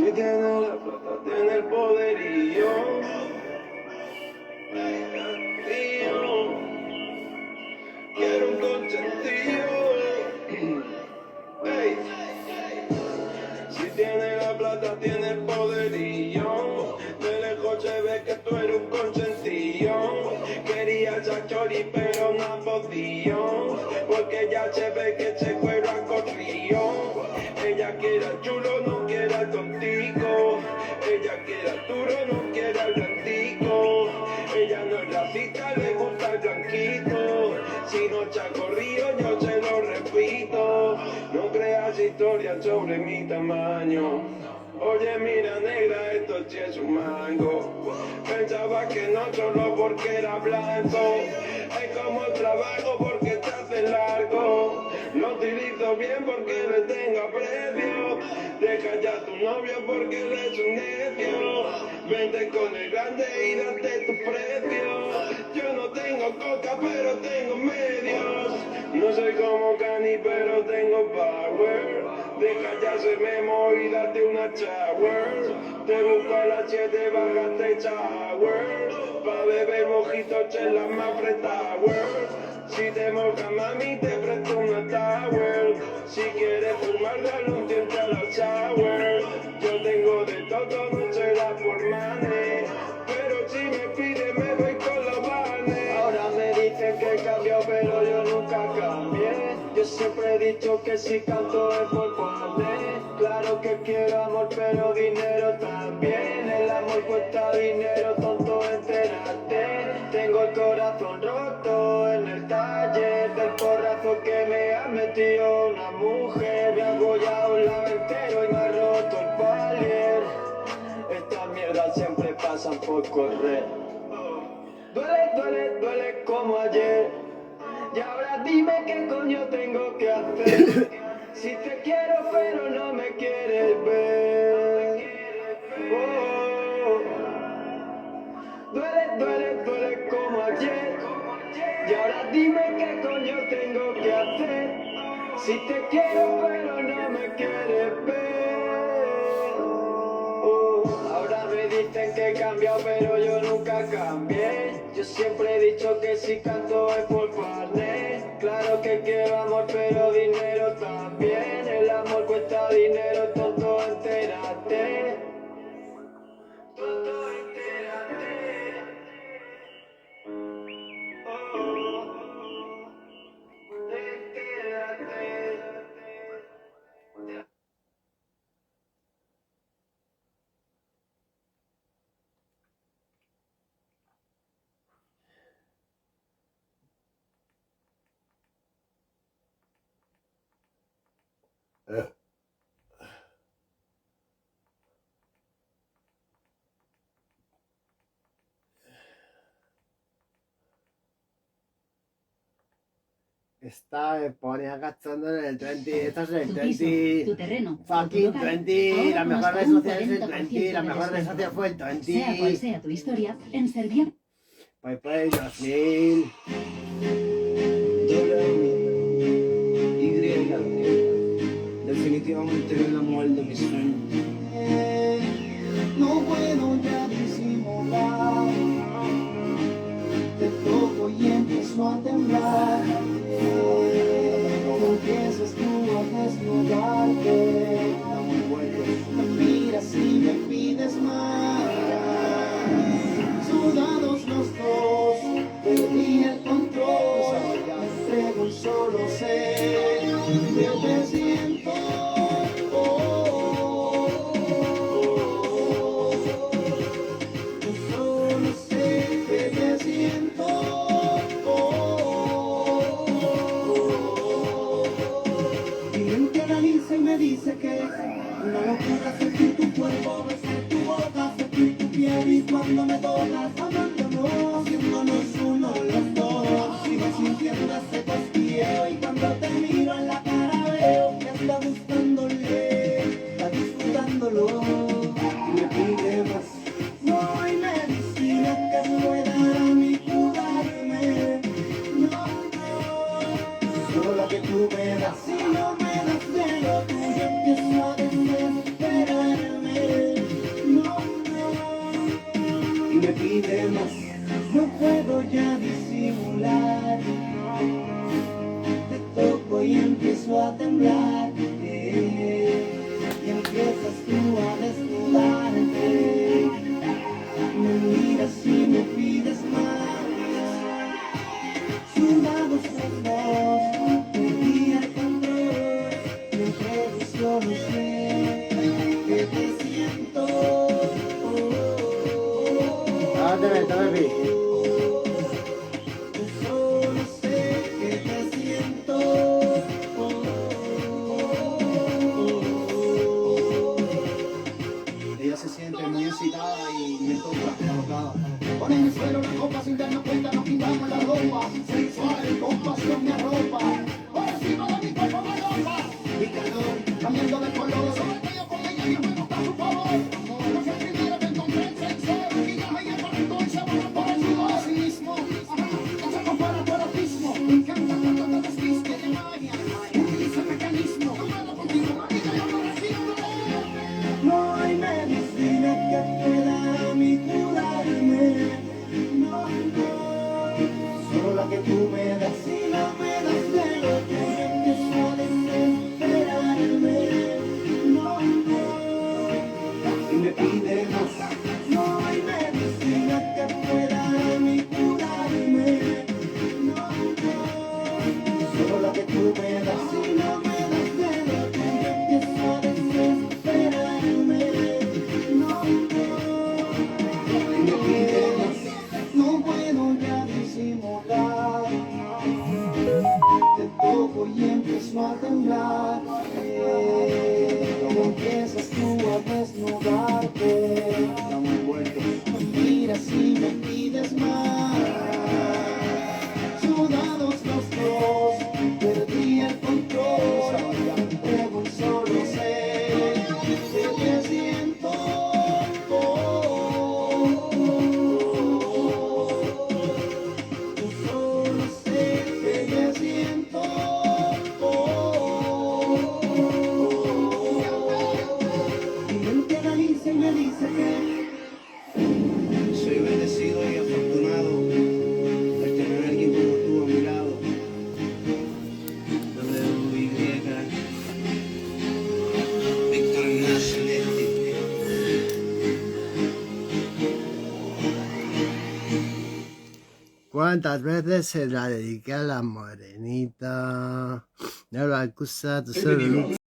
Si tiene la plata, tiene el poderío. Quiero un consentido. Ey. Si tiene la plata, tiene el poderío. De lejos se ve que tú eres un consentido. Quería esa chori, pero no podía. Porque ya se ve que ese cuero ha corrido. Ella quiere al chulo, no quiere al contigo. Ella quiere al duro, no quiere al blandico. Ella no es racista, le gusta el blanquito. Si no te ha corrido, yo se lo repito. No creas historias sobre mi tamaño. Oye, mira, negra, esto sí es un mango. Pensaba que no solo porque era blanco. Es como el trabajo porque te hace largo. Lo utilizo bien porque le tengo aprecio. Deja ya a tu novio porque él es un necio. Vente con el grande y date tu precio. Yo no tengo coca pero tengo medios. No soy como Kanye pero tengo power. Deja ya ese memo y date una shower. Te busco a las 7, bájate shower. Pa' beber mojitos en la Mafre Tower. Si te moja mami te presto una tower. Si quieres fumar dale un tiempo a la shower. Yo tengo de todo, no será por money. Pero si me pide me voy con la Vane. Ahora me dicen que cambió pero yo nunca cambié. Yo siempre he dicho que si canto es por poder. Claro que quiero amor pero dinero también. El amor cuesta dinero, tonto, entérate. Tengo el corazón roto en el taller del porrazo que me ha metido una mujer. Me ha abollado un lado entero y me ha roto el palier. Estas mierdas siempre pasan por correr. Duele, duele, duele como ayer. Y ahora dime qué coño tengo que hacer. Si te quiero pero no me quieres ver. Oh. Duele, duele, duele como ayer. Y ahora dime qué coño tengo que hacer. Si te quiero pero no me quieres ver. Oh. Ahora me dicen que he cambiado pero yo nunca cambié. Yo siempre he dicho que si canto es por partner. Claro que quiero amor pero dinero también. El amor cuesta dinero, tonto, entérate. Tonto, entérate. Oh, entérate. Esta me pone agachando en el 20, esto es el Tu 20, piso, tu terreno, fucking tu hogar. 20, la Ahora con mejor hasta red un social es el 40% 20, la de mejor red descuento. social fue el Sea cual 20, sea tu historia, en Servia. pues 2000. Y, definitivamente es la mujer de mis sueños. No puedo ya disimular, te toco y empiezo a temblar. Empiezas tú a desnudarte, me miras y me pides más. Sudados los dos, perdí el control, me entrego y solo sé que te siento. Yo solo sé que te siento. Mi mente analiza y me dice que una locura sentir tu cuerpo, besar tu boca, sentir tu piel y cuando me tocas, amándonos, haciéndonos uno los dos. Sigo sintiendo ese cosquilleo y cuando te miro en la cara veo que está gustándole, está disfrutándolo y me pide más. No hay medicina que pueda a mí curarme, no, solo la que tú me das. Si no me das de lo tuyo empiezo a desesperarme. pide más. No puedo ya disimular. Te toco y empiezo a temblar. Y empiezas tú a desnudarte. Me miras y me pides más. Sudados los dos, perdí el control. Me entrego y solo sé que te siento. Vete, baby. Yo solo sé que te siento. Ella se siente muy excitada y me toca alocada. Pon en el suelo la copa sin darnos cuenta, nos quitamos la ropa. Sensual, con pasión me arropa. Por encima de mi cuerpo me ropa. Mi calor, cambiando de color. Sobre que yo con ella y me gusta su favor. No sé primero que encontré el sensor. Y ya me llevo el alcohol, se borra por el sudor. Así mismo, no se compara tu erotismo. Me encanta cuando te desviste de magia. Utiliza el mecanismo. Tomado contigo, marido, yo no resisto. No hay medicina que pueda a mí curarme. No, no. Solo la que tú me das y no me das de lo que empiezo a desesperarme. No, no. Y me pide más. No hay medicina que pueda a mí curarme. No, no. Solo la que tú me das y no me das de lo que empiezo a desesperarme. No, no. Y me pide más. No puedo ya disimular. Te toco y empiezo a temblar. Empiezas tú a desnudarte. Estamos envueltos. Me miras y me pides más. Sudados los dos, perdí el control. Entrego y solo sé que te siento. Yo solo sé que te siento. Mi mente analiza y me dice que soy bendecido y afortunado de tener a alguien como tú a mi lado. W.Y. Víctor Nacionetti. ¿Cuántas veces se la dediqué a la morenita? No lo acusa tu celular.